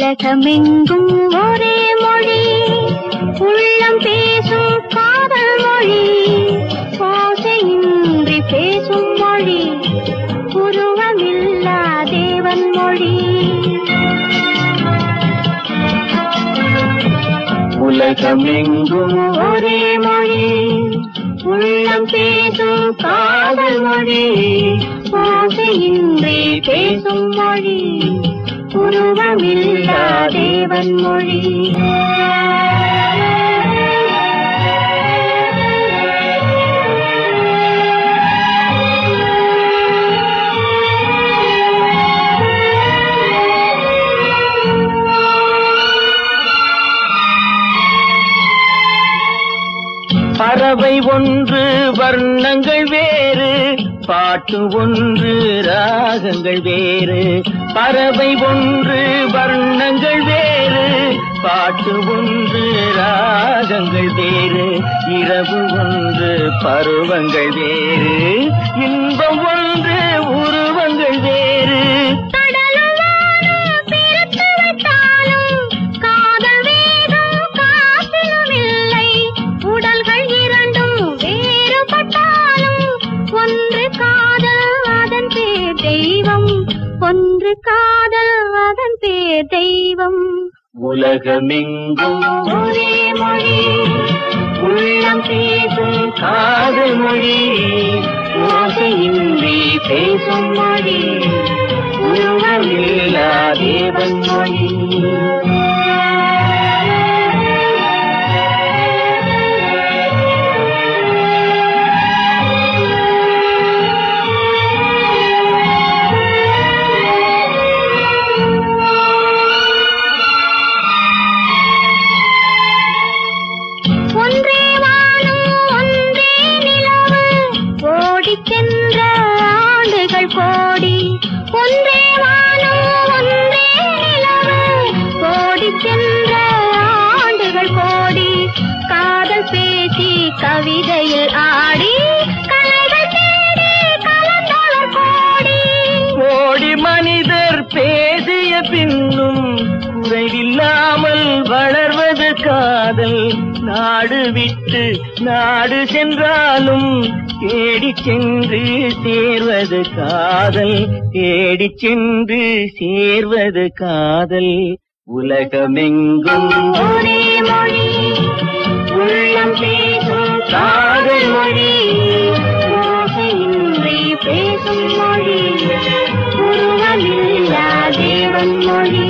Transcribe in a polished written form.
உலகமெங்கும் ஒரே மொழி, உள்ளம் பேசும் காதல் மொழி, ஓசையின்றி பேசும் மொழி, உருவமில்லா தேவன் மொழி. உலகமெங்கும் ஒரே மொழி, உள்ளம் பேசும் காதல் மொழி, ஓசையின்றி பேசும் மொழி, உருவமில்லா தேவன் மொழி. பறவை ஒன்று வர்ணங்கள் வேறு, பாட்டு ஒன்று ராகங்கள் வேறு. பறவை ஒன்று வர்ணங்கள் வேறு, பாட்டு ஒன்று ராகங்கள் வேறு. இரவு ஒன்று பருவங்கள் வேறு, இன்பம் ஒன்று உருவங்கள் வேறு. ஒன்று காதல் அதன் பேர் தெய்வம். உலகமெங்கும் ஒரே மொழி, உள்ளம் பேசும் காதல் மொழி, ஓசையின்றி பேசும் மொழி, உருவமில்லா தேவன் மொழி. ஒன்றே வானம் ஒன்றே நிலவு, ஓடிச் சென்ற ஆண்டுகள் கோடி. ஒன்றே வானம் ஒன்றே நிலவு, ஓடிச் சென்ற ஆண்டுகள் கோடி. காதல் பேசி கவிதையில் ஆடி, கலைகள் தேடி கலந்தவர் கோடி. கோடி மனிதர் பேசிய பின்னும் குறைவில்லாமல் வளர்வது காதல். நாடு விட்டு நாடு சென்றாலும் தேடிச் சென்று சேர்வது காதல், தேடிச் சென்று சேர்வது காதல். உலகமெங்கும் ஒரே மொழி, உள்ளம் பேசும் காதல் மொழி, ஓசையின்றி பேசும் மொழி, உருவமில்லா தேவன் மொழி.